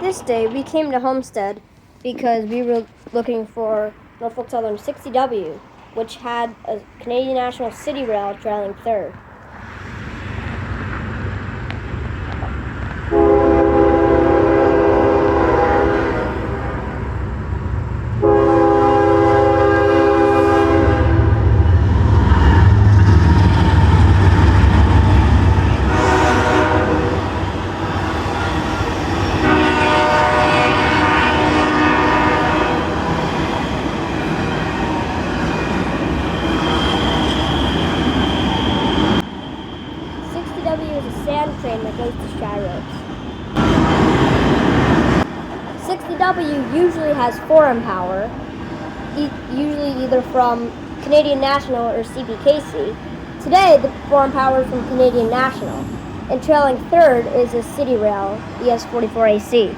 This day we came to Homestead because we were looking for Norfolk Southern 60W, which had a Canadian National City Rail trailing third. is a sand train that goes to Shiros. 60W usually has foreign power, usually either from Canadian National or CPKC. Today, the foreign power is from Canadian National, and trailing third is a City Rail ES44AC.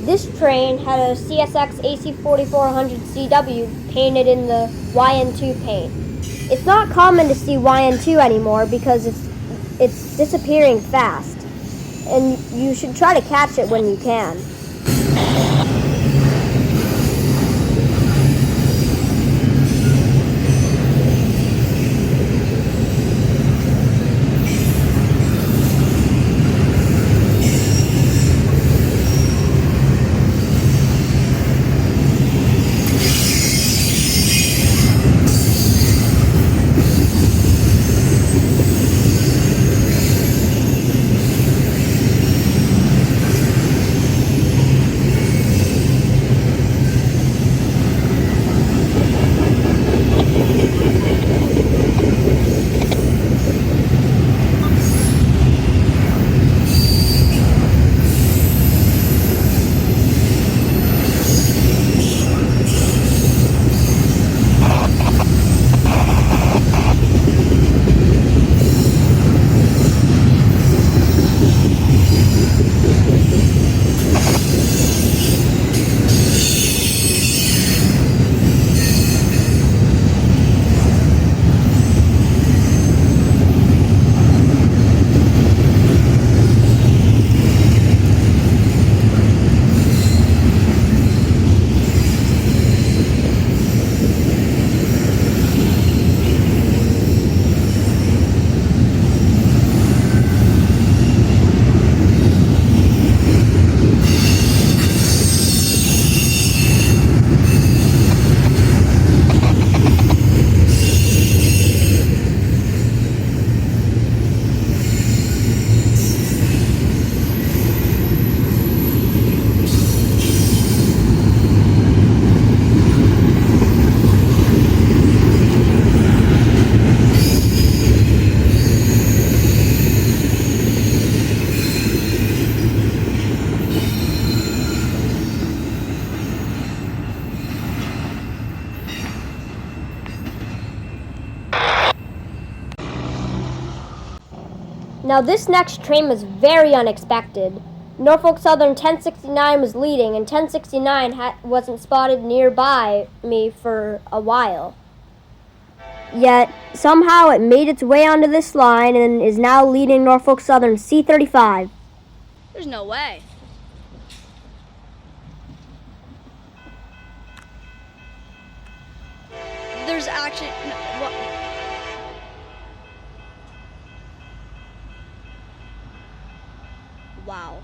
This train had a CSX AC4400CW painted in the YN2 paint. It's not common to see YN2 anymore because it's disappearing fast, and you should try to catch it when you can. Now this next train was very unexpected. Norfolk Southern 1069 was leading, and 1069 wasn't spotted nearby me for a while. Yet, somehow it made its way onto this line and is now leading Norfolk Southern C35. There's no way. There's actually... No, what? Wow.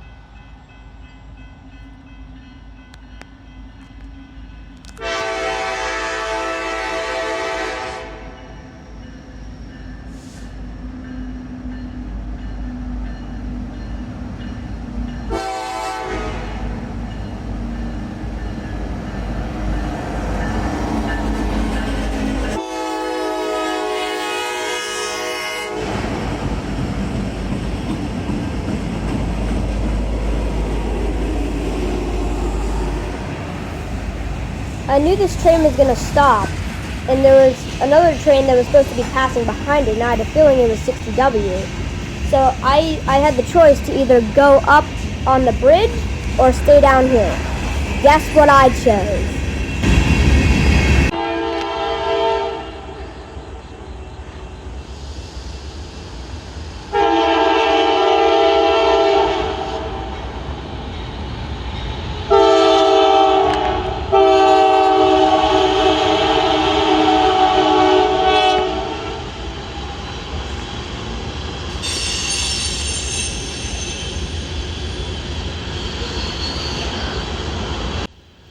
I knew this train was going to stop, and there was another train that was supposed to be passing behind it, and I had a feeling it was 60W. So I had the choice to either go up on the bridge or stay down here. Guess what I chose?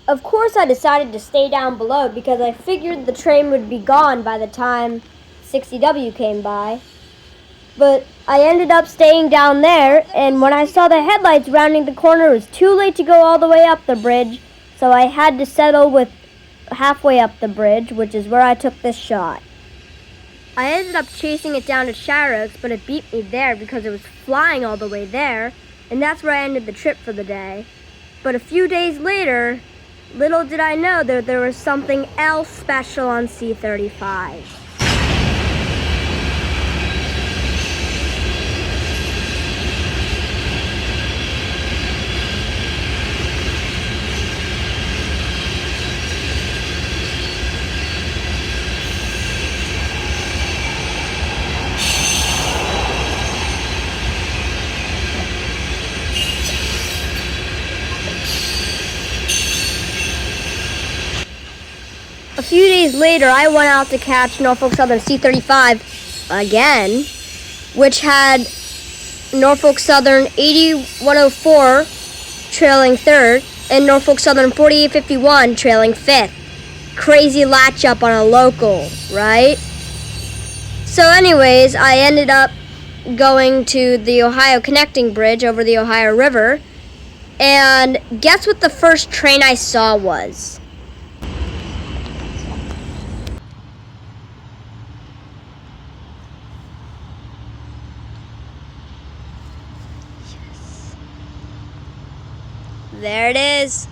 Of course I decided to stay down below because I figured the train would be gone by the time 60W came by. But I ended up staying down there, and when I saw the headlights rounding the corner, it was too late to go all the way up the bridge, so I had to settle with halfway up the bridge, which is where I took this shot. I ended up chasing it down to Shire Oaks, but it beat me there because it was flying all the way there, and that's where I ended the trip for the day. But a few days later, little did I know that there was something else special on C35. A few days later, I went out to catch Norfolk Southern C35 again, which had Norfolk Southern 8104 trailing third and Norfolk Southern 4851 trailing fifth. Crazy latch up on a local, right? So anyways, I ended up going to the Ohio Connecting Bridge over the Ohio River, and guess what the first train I saw was? There it is.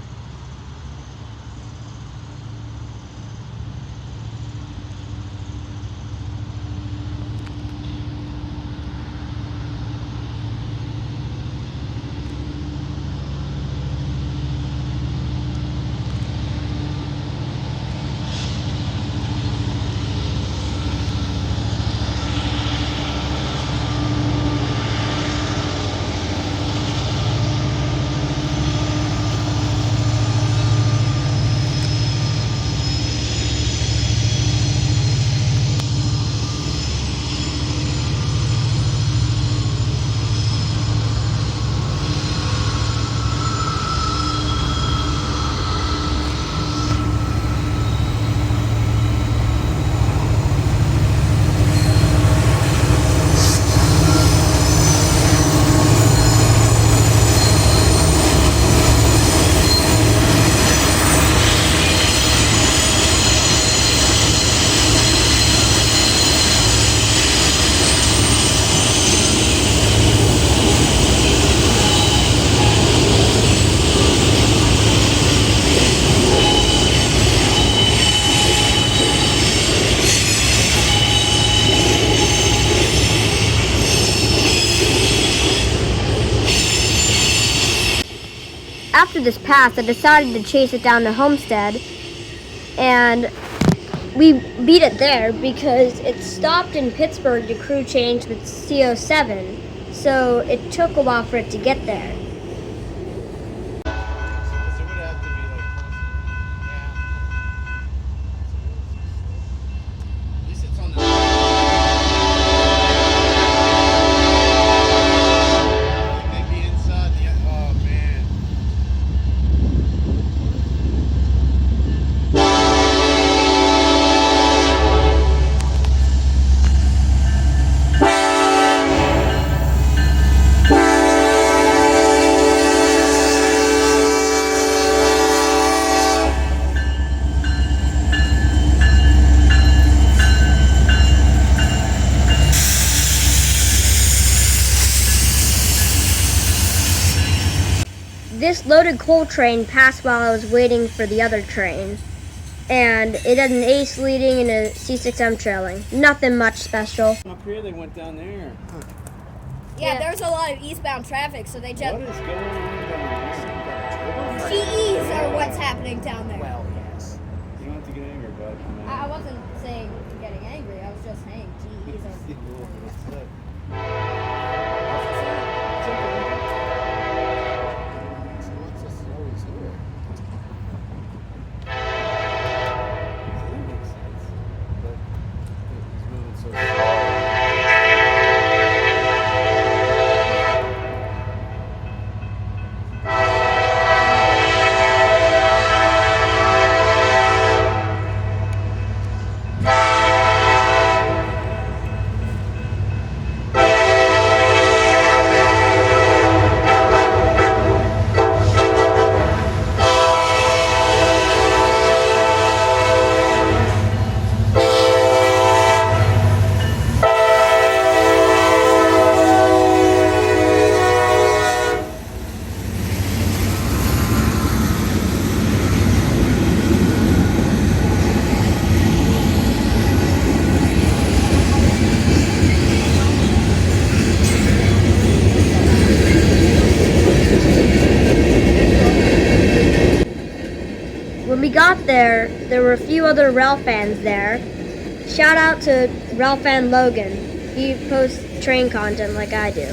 after this passed, I decided to chase it down to Homestead, and we beat it there because it stopped in Pittsburgh to crew change with CO7, so it took a while for it to get there. This loaded coal train passed while I was waiting for the other train, and it had an ace leading and a C6M trailing. Nothing much special. Up here, they went down there. Yeah, there was a lot of eastbound traffic, so they just. What is going on down there? GEs are what's happening down there. Well, yes. You don't have to get angry, bud. I wasn't saying getting angry. I was just saying GEs are. So what's this always here? That makes sense. But he's moving so slow. When we got there, there were a few other rail fans there. Shout out to rail fan Logan. He posts train content like I do.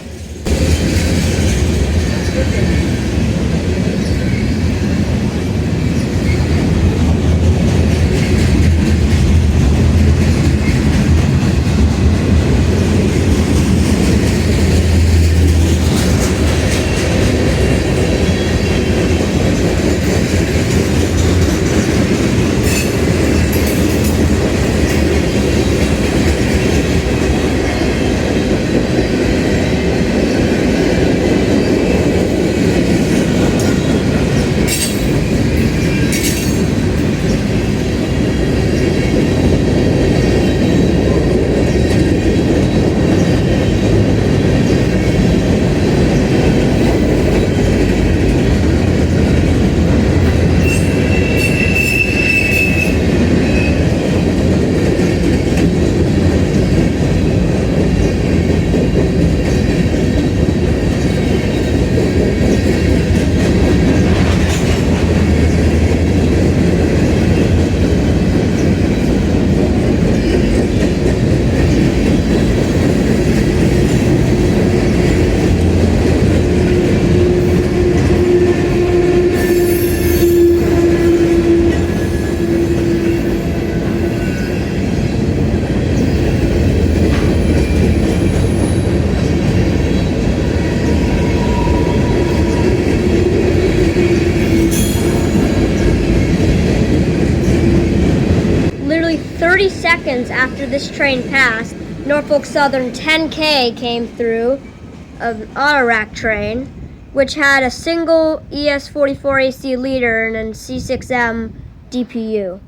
Literally 30 seconds after this train passed, Norfolk Southern 10K came through, an autorack train, which had a single ES44AC leader and a C6M DPU.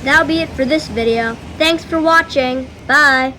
that'll be it for this video. Thanks for watching. Bye.